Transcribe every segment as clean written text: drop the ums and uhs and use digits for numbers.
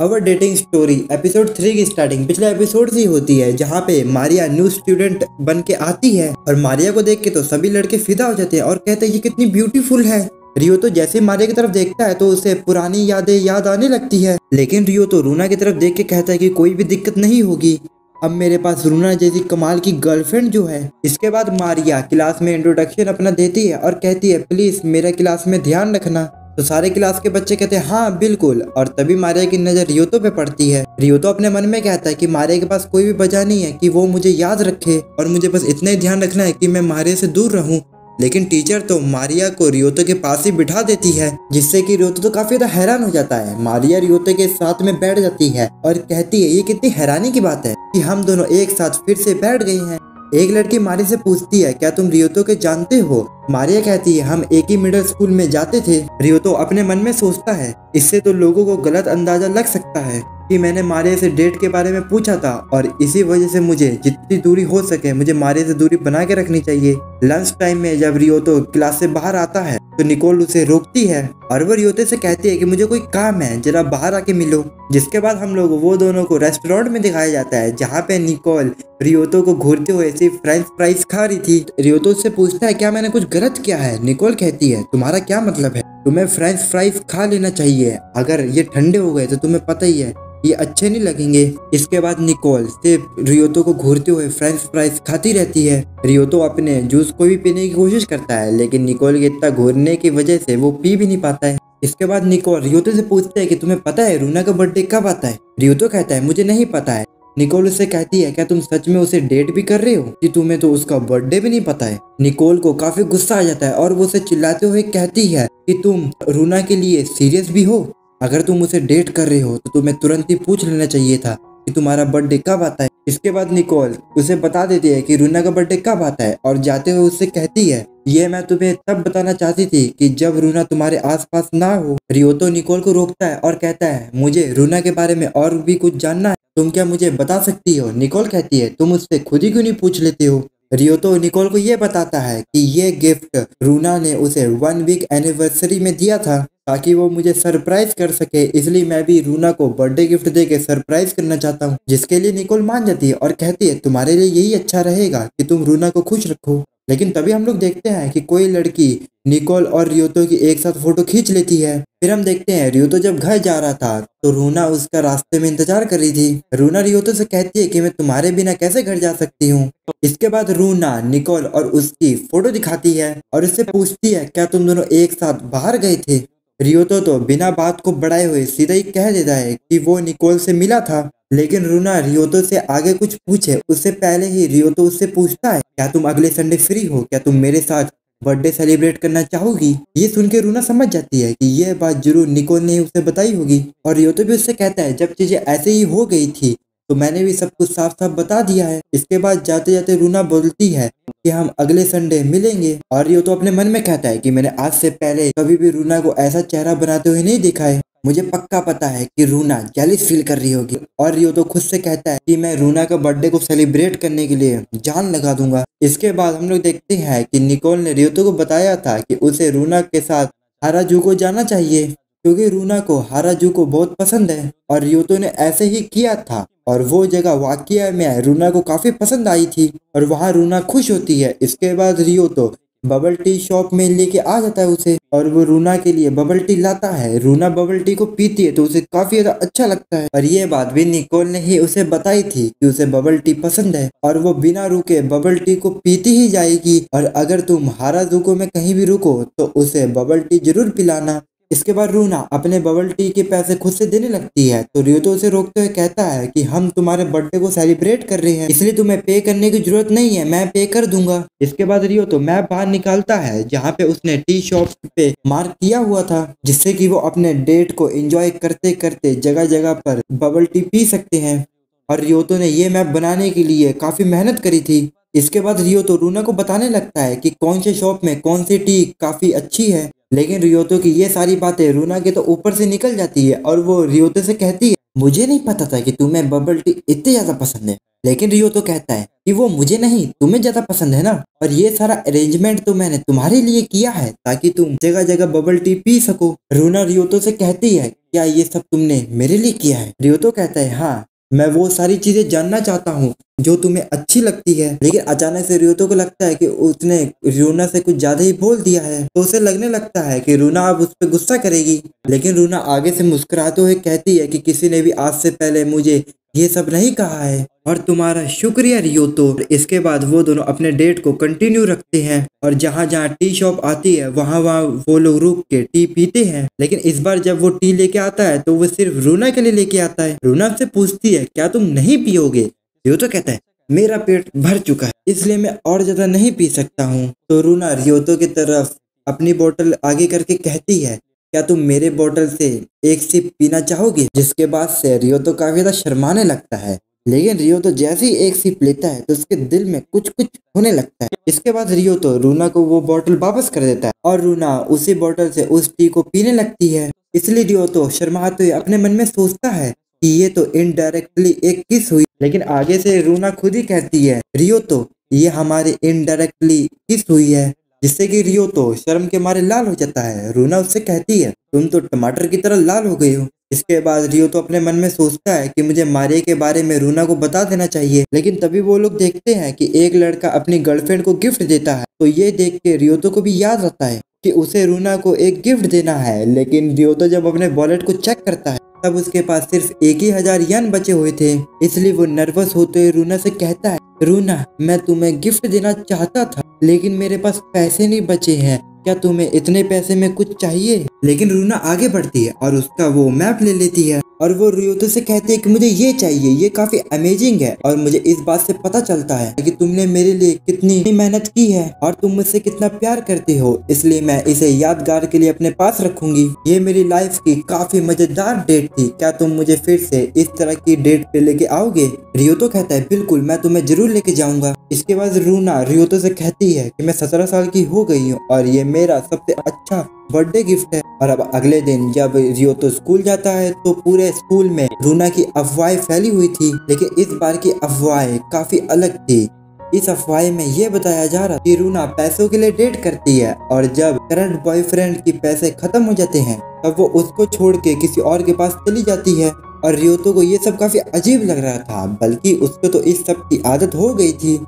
अवर dating story episode 3 की starting पिछले episode से ही होती है, जहाँ पे मारिया न्यू स्टूडेंट बन के आती है और मारिया को देख के तो सभी लड़के फिदा हो जाते हैं और कहते हैं ये कितनी ब्यूटीफुल है। रियो तो जैसे ही मारिया की तरफ देखता है तो उसे पुरानी यादें याद आने लगती है, लेकिन रियो तो रूना की तरफ देख के कहता है कि कोई भी दिक्कत नहीं होगी, अब मेरे पास रूना जैसी कमाल की गर्लफ्रेंड जो है। इसके बाद मारिया क्लास में इंट्रोडक्शन अपना देती है और कहती है प्लीज मेरा क्लास में ध्यान रखना। तो सारे क्लास के बच्चे कहते हैं हाँ बिल्कुल, और तभी मारिया की नजर रियोतो पे पड़ती है। रियोतो अपने मन में कहता है कि मारिया के पास कोई भी वजह नहीं है कि वो मुझे याद रखे और मुझे बस इतना ही ध्यान रखना है कि मैं मारिया से दूर रहूं। लेकिन टीचर तो मारिया को रियोतो के पास ही बिठा देती है, जिससे कि रियोतो तो काफी ज्यादा हैरान हो जाता है। मारिया रियोतो के साथ में बैठ जाती है और कहती है ये कितनी हैरानी की बात है कि हम दोनों एक साथ फिर से बैठ गए हैं। एक लड़की मारिया से पूछती है क्या तुम रियोतो के जानते हो? मारिया कहती है हम एक ही मिडिल स्कूल में जाते थे। रियोतो अपने मन में सोचता है इससे तो लोगों को गलत अंदाजा लग सकता है कि मैंने मारिया से डेट के बारे में पूछा था और इसी वजह से मुझे जितनी दूरी हो सके मुझे मारिया से दूरी बना के रखनी चाहिए। लंच टाइम में जब रियोतो क्लास से बाहर आता है तो निकोल उसे रोकती है और वो रियोतो से कहती है कि मुझे कोई काम है, जरा बाहर आके मिलो। जिसके बाद हम लोग वो दोनों को रेस्टोरेंट में दिखाया जाता है, जहाँ पे निकोल रियोतो को घूरते हुए सिर्फ फ्रेंच फ्राइज खा रही थी। रियोतो उससे पूछता है क्या मैंने कुछ गलत किया है? निकोल कहती है तुम्हारा क्या मतलब है, तुम्हें फ्रेंच फ्राइज खा लेना चाहिए, अगर ये ठंडे हो गए तो तुम्हें पता ही है ये अच्छे नहीं लगेंगे। इसके बाद निकोल सिर्फ रियोतो को घूरते हुए फ्रेंच फ्राइज खाती रहती है। रियोतो अपने जूस को भी पीने की कोशिश करता है, लेकिन निकोल के इतना घूरने की वजह से वो पी भी नहीं पाता है। इसके बाद निकोल रियोतो से पूछता है कि तुम्हें पता है रूना का बर्थडे कब आता है? रियोतो कहता है मुझे नहीं पता है। निकोल उससे कहती है क्या तुम सच में उसे डेट भी कर रहे हो कि तुम्हें तो उसका बर्थडे भी नहीं पता है? निकोल को काफी गुस्सा आ जाता है और वो उसे चिल्लाते हुए कहती है कि तुम रूना के लिए सीरियस भी हो? अगर तुम उसे डेट कर रहे हो तो तुम्हें तुरंत ही पूछ लेना चाहिए था कि तुम्हारा बर्थडे कब आता है। इसके बाद निकोल उसे बता देती है कि रूना का बर्थडे कब आता है और जाते हुए उससे कहती है ये मैं तुम्हें तब बताना चाहती थी कि जब रूना तुम्हारे आसपास ना हो। रियोतो निकोल को रोकता है और कहता है मुझे रूना के बारे में और भी कुछ जानना है, तुम क्या मुझे बता सकती हो? निकोल कहती है तुम उससे खुद ही क्यों नहीं पूछ लेते हो? रियोतो निकोल को ये बताता है कि ये गिफ्ट रूना ने उसे 1 वीक एनिवर्सरी में दिया था ताकि वो मुझे सरप्राइज कर सके, इसलिए मैं भी रूना को बर्थडे गिफ्ट देके सरप्राइज करना चाहता हूँ। जिसके लिए निकोल मान जाती है और कहती है तुम्हारे लिए यही अच्छा रहेगा कि तुम रूना को खुश रखो। लेकिन तभी हम लोग देखते हैं कि कोई लड़की निकोल और रियोतो की एक साथ फोटो खींच लेती है। फिर हम देखते हैं रियोतो जब घर जा रहा था तो रूना उसका रास्ते में इंतजार कर रही थी। रूना रियोतो से कहती है कि मैं तुम्हारे बिना कैसे घर जा सकती हूँ। इसके बाद रूना निकोल और उसकी फोटो दिखाती है और उससे पूछती है क्या तुम दोनों एक साथ बाहर गए थे? रियोतो तो बिना बात को बढ़ाए हुए सीधा ही कह देता है कि वो निकोल से मिला था, लेकिन रूना रियोतो से आगे कुछ पूछे उससे पहले ही रियोतो उससे पूछता है क्या तुम अगले संडे फ्री हो, क्या तुम मेरे साथ बर्थडे सेलिब्रेट करना चाहोगी? ये सुन के रूना समझ जाती है कि यह बात जरूर निकोल ने उसे बताई होगी और रियोतो भी उससे कहता है जब चीजें ऐसे ही हो गई थी तो मैंने भी सब कुछ साफ साफ बता दिया है। इसके बाद जाते जाते रूना बोलती है कि हम अगले संडे मिलेंगे और रियोतो अपने मन में कहता है कि मैंने आज से पहले कभी भी रूना को ऐसा चेहरा बनाते हुए नहीं देखा है, मुझे पक्का पता है कि रूना जेलिस फील कर रही होगी। और रियोतो खुद से कहता है कि मैं रूना का बर्थडे को सेलिब्रेट करने के लिए जान लगा दूंगा। इसके बाद हम लोग देखते हैं कि निकोल ने रियोतो को बताया था कि उसे रूना के साथ हाराजू को जाना चाहिए क्योंकि रूना को हाराजू को बहुत पसंद है और रियोतो ने ऐसे ही किया था और वो जगह वाकई में रूना को काफी पसंद आई थी और वहाँ रूना खुश होती है। इसके बाद रियोतो बबल टी शॉप में लेके आ जाता है उसे और वो रूना के लिए बबल टी लाता है। रूना बबल टी को पीती है तो उसे काफी ज्यादा अच्छा लगता है और ये बात भी निकोल ने ही उसे बताई थी कि उसे बबल टी पसंद है और वो बिना रुके बबल टी को पीती ही जाएगी और अगर तुम हाराजुको में कहीं भी रुको तो उसे बबल टी जरूर पिलाना। इसके बाद रूना अपने बबल टी के पैसे खुद से देने लगती है तो रियोतो उसे रोकते हुए कहता है कि हम तुम्हारे बर्थडे को सेलिब्रेट कर रहे हैं इसलिए तुम्हें पे करने की जरूरत नहीं है, मैं पे कर दूंगा। इसके बाद रियोतो मैप बाहर निकालता है जहाँ पे उसने टी शॉप पे मार्क किया हुआ था, जिससे कि वो अपने डेट को एंजॉय करते करते जगह जगह पर बबल टी पी सकते हैं। और रियोतो ने ये मैप बनाने के लिए काफी मेहनत करी थी। इसके बाद रियोतो रूना को बताने लगता है कि कौन से शॉप में कौन सी टी काफी अच्छी है, लेकिन रियोतो की ये सारी बातें रूना के तो ऊपर से निकल जाती है और वो रियोतो से कहती है मुझे नहीं पता था कि तुम्हें बबल टी इतनी ज्यादा पसंद है, लेकिन रियो तो कहता है कि वो मुझे नहीं तुम्हें ज्यादा पसंद है ना, और ये सारा अरेंजमेंट तो मैंने तुम्हारे लिए किया है ताकि तुम जगह जगह बबल टी पी सको। रूना रियोतो से कहती है क्या ये सब तुमने मेरे लिए किया है? रियोतो कहता है हाँ, मैं वो सारी चीजें जानना चाहता हूँ जो तुम्हें अच्छी लगती है। लेकिन अचानक से रियोतो को लगता है कि उसने रूना से कुछ ज्यादा ही बोल दिया है, तो उसे लगने लगता है कि रूना अब उस पर गुस्सा करेगी। लेकिन रूना आगे से मुस्कुराते हुए कहती है कि किसी ने भी आज से पहले मुझे ये सब नहीं कहा है, और तुम्हारा शुक्रिया रियोतो। इसके बाद वो दोनों अपने डेट को कंटिन्यू रखते हैं, और जहाँ जहाँ टी शॉप आती है वहाँ वहाँ वो लोग रुक के टी पीते हैं। लेकिन इस बार जब वो टी लेके आता है तो वो सिर्फ रूना के लिए लेके आता है। रूना से पूछती है क्या तुम नहीं पियोगे? रियोतो कहता है मेरा पेट भर चुका है, इसलिए मैं और ज्यादा नहीं पी सकता हूँ। तो रूना रियोतो की तरफ अपनी बोतल आगे करके कहती है क्या तुम मेरे बोतल से एक सिप पीना चाहोगे? जिसके बाद से रियोतो काफी ज्यादा शर्माने लगता है। लेकिन रियोतो जैसे ही एक सिप लेता है तो उसके दिल में कुछ कुछ होने लगता है। इसके बाद रियोतो रूना को वो बोतल वापस कर देता है, और रूना उसी बोतल से उस टी को पीने लगती है। इसलिए रियोतो शर्माते हुए अपने मन में सोचता है कि ये तो इनडायरेक्टली एक किस हुई। लेकिन आगे से रूना खुद ही कहती है रियोतो ये हमारे इनडायरेक्टली किस हुई है, जिससे कि रियोतो शर्म के मारे लाल हो जाता है। रूना उससे कहती है तुम तो टमाटर की तरह लाल हो गई हो। इसके बाद रियोतो अपने मन में सोचता है कि मुझे मारिया के बारे में रूना को बता देना चाहिए। लेकिन तभी वो लोग देखते हैं कि एक लड़का अपनी गर्लफ्रेंड को गिफ्ट देता है, तो ये देख के रियोतो को भी याद आता है कि उसे रूना को एक गिफ्ट देना है। लेकिन रियोतो जब अपने वॉलेट को चेक करता है तब उसके पास सिर्फ 1000 येन बचे हुए थे। इसलिए वो नर्वस होते हुए रूना से कहता है रूना मैं तुम्हें गिफ्ट देना चाहता था लेकिन मेरे पास पैसे नहीं बचे हैं, क्या तुम्हें इतने पैसे में कुछ चाहिए? लेकिन रूना आगे बढ़ती है और उसका वो मैप ले लेती है, और वो रियोतो से कहती है कि मुझे ये चाहिए, ये काफी अमेजिंग है, और मुझे इस बात से पता चलता है कि तुमने मेरे लिए कितनी मेहनत की है और तुम मुझसे कितना प्यार करते हो, इसलिए मैं इसे यादगार के लिए अपने पास रखूंगी। ये मेरी लाइफ की काफी मजेदार डेट थी, क्या तुम मुझे फिर से इस तरह की डेट पे लेके आओगे? रियोतो कहता है बिल्कुल, मैं तुम्हें जरूर लेके जाऊंगा। इसके बाद रूना रियोतो से कहती है कि मैं 17 साल की हो गई हूँ और ये मेरा सबसे अच्छा बर्थडे गिफ्ट है। और अब अगले दिन जब रियोतो स्कूल जाता है तो पूरे स्कूल में रूना की अफवाहें फैली हुई थी, लेकिन इस बार की अफवाहें काफी अलग थी। इस अफवाह में ये बताया जा रहा कि रूना पैसों के लिए डेट करती है, और जब करंट बॉयफ्रेंड की पैसे खत्म हो जाते हैं तब वो उसको छोड़ के किसी और के पास चली जाती है। और रियोतो को ये सब काफी अजीब लग रहा था, बल्कि उसको तो इस सब की आदत हो गई थी।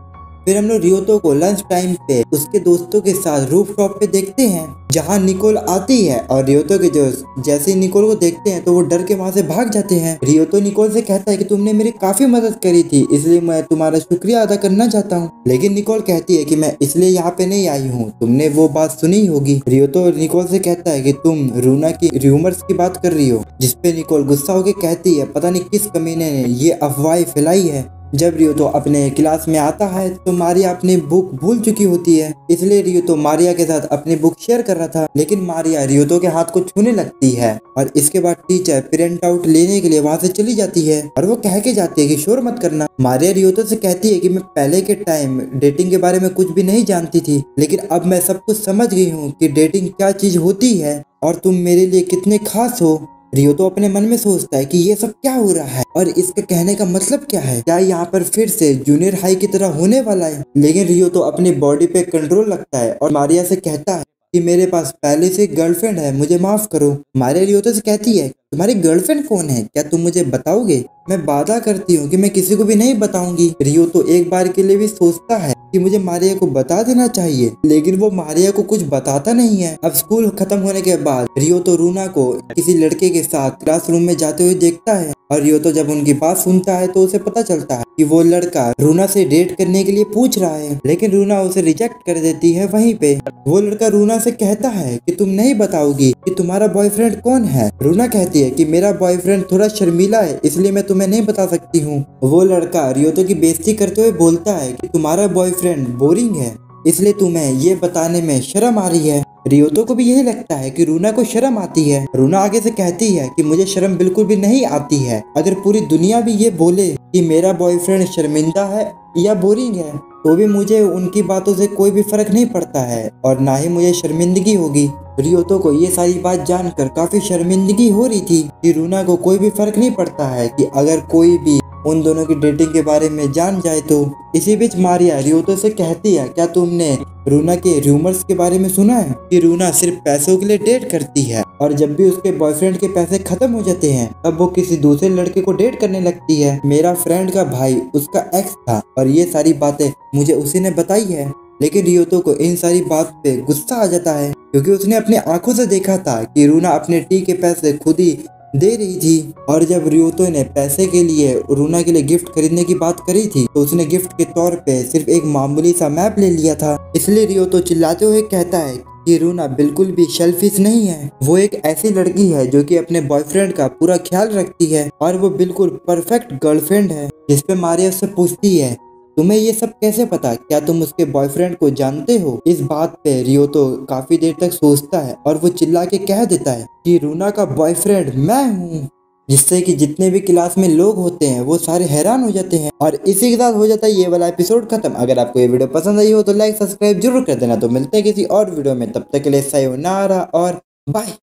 फिर हम लोग रियोतो को लंच टाइम पे उसके दोस्तों के साथ रूफटॉप पे देखते हैं, जहाँ निकोल आती है, और रियोतो के दोस्त जैसे ही निकोल को देखते हैं तो वो डर के वहाँ से भाग जाते हैं। रियोतो निकोल से कहता है कि तुमने मेरी काफी मदद करी थी, इसलिए मैं तुम्हारा शुक्रिया अदा करना चाहता हूँ। लेकिन निकोल कहती है कि मैं इसलिए यहाँ पे नहीं आई हूँ, तुमने वो बात सुनी होगी। रियोतो निकोल से कहता है कि तुम रूना की र्यूमर्स की बात कर रही हो, जिसपे निकोल गुस्सा होकर कहती है पता नहीं किस कमीने ने ये अफवाह फैलाई है। जब रियोतो अपने क्लास में आता है तो मारिया अपनी बुक भूल चुकी होती है, इसलिए रियोतो मारिया के साथ अपनी बुक शेयर कर रहा था। लेकिन मारिया रियोतो के हाथ को छूने लगती है, और इसके बाद टीचर प्रिंट आउट लेने के लिए वहाँ से चली जाती है, और वो कह के जाती है कि शोर मत करना। मारिया रियोतो से कहती है कि मैं पहले के टाइम डेटिंग के बारे में कुछ भी नहीं जानती थी, लेकिन अब मैं सब कुछ समझ गई हूँ कि डेटिंग क्या चीज होती है और तुम मेरे लिए कितने खास हो। रियोतो अपने मन में सोचता है कि ये सब क्या हो रहा है और इसके कहने का मतलब क्या है, क्या यहाँ पर फिर से जूनियर हाई की तरह होने वाला है। लेकिन रियोतो अपनी बॉडी पे कंट्रोल रखता है और मारिया से कहता है कि मेरे पास पहले से गर्लफ्रेंड है, मुझे माफ करो। मारिया रियोतो से कहती है तुम्हारी गर्लफ्रेंड कौन है, क्या तुम मुझे बताओगे? मैं वादा करती हूँ कि मैं किसी को भी नहीं बताऊंगी। रियोतो एक बार के लिए भी सोचता है कि मुझे मारिया को बता देना चाहिए, लेकिन वो मारिया को कुछ बताता नहीं है। अब स्कूल खत्म होने के बाद रियोतो रूना को किसी लड़के के साथ क्लासरूम में जाते हुए देखता है, और रियोतो जब उनकी बात सुनता है तो उसे पता चलता है कि वो लड़का रूना से डेट करने के लिए पूछ रहा है, लेकिन रूना उसे रिजेक्ट कर देती है। वहीं पे वो लड़का रूना से कहता है कि तुम नहीं बताओगी कि तुम्हारा बॉयफ्रेंड कौन है। रूना कहती है कि मेरा बॉयफ्रेंड थोड़ा शर्मीला है, इसलिए मैं तुम्हें नहीं बता सकती हूँ। वो लड़का रियोतो की बेइज्जती करते हुए बोलता है कि तुम्हारा बॉयफ्रेंड बोरिंग है, इसलिए तुम्हें ये बताने में शर्म आ रही है। रियोतो को भी यही लगता है कि रूना को शर्म आती है। रूना आगे से कहती है कि मुझे शर्म बिल्कुल भी नहीं आती है, अगर पूरी दुनिया भी ये बोले कि मेरा बॉयफ्रेंड शर्मिंदा है या बोरिंग है तो भी मुझे उनकी बातों से कोई भी फर्क नहीं पड़ता है, और ना ही मुझे शर्मिंदगी होगी। रियोतो को ये सारी बात जानकर काफी शर्मिंदगी हो रही थी कि रूना को कोई भी फर्क नहीं पड़ता है कि अगर कोई भी उन दोनों की डेटिंग के बारे में जान जाए तो। इसी बीच मारिया रियोतो से कहती है, क्या तुमने रूना के रूमर्स के बारे में सुना है कि रूना सिर्फ पैसों के लिए डेट करती है और जब भी उसके बॉयफ्रेंड के पैसे खत्म हो जाते हैं तब वो किसी दूसरे लड़के को डेट करने लगती है। मेरा फ्रेंड का भाई उसका एक्स था और ये सारी बातें मुझे उसी ने बताई है। लेकिन रियोतो को इन सारी बात पे गुस्सा आ जाता है क्योंकि उसने अपनी आंखों से देखा था कि रूना अपने टी के पैसे खुद ही दे रही थी। और जब रियोतो ने पैसे के लिए रूना के लिए गिफ्ट खरीदने की बात करी थी तो उसने गिफ्ट के तौर पे सिर्फ एक मामूली सा मैप ले लिया था। इसलिए रियोतो चिल्लाते हुए कहता है कि रूना बिल्कुल भी सेल्फिश नहीं है, वो एक ऐसी लड़की है जो कि अपने बॉयफ्रेंड का पूरा ख्याल रखती है और वो बिल्कुल परफेक्ट गर्लफ्रेंड है। जिस पे मारिया उससे पूछती है, तुम्हें ये सब कैसे पता, क्या तुम उसके बॉयफ्रेंड को जानते हो? इस बात पे रियोतो काफी देर तक सोचता है और वो चिल्ला के कह देता है कि रूना का बॉयफ्रेंड मैं हूँ, जिससे कि जितने भी क्लास में लोग होते हैं वो सारे हैरान हो जाते हैं। और इसी के साथ हो जाता है ये वाला एपिसोड खत्म। अगर आपको ये वीडियो पसंद आई हो तो लाइक सब्सक्राइब जरूर कर देना। तो मिलते हैं किसी और वीडियो में, तब तक के लिए सायोनारा और बाय।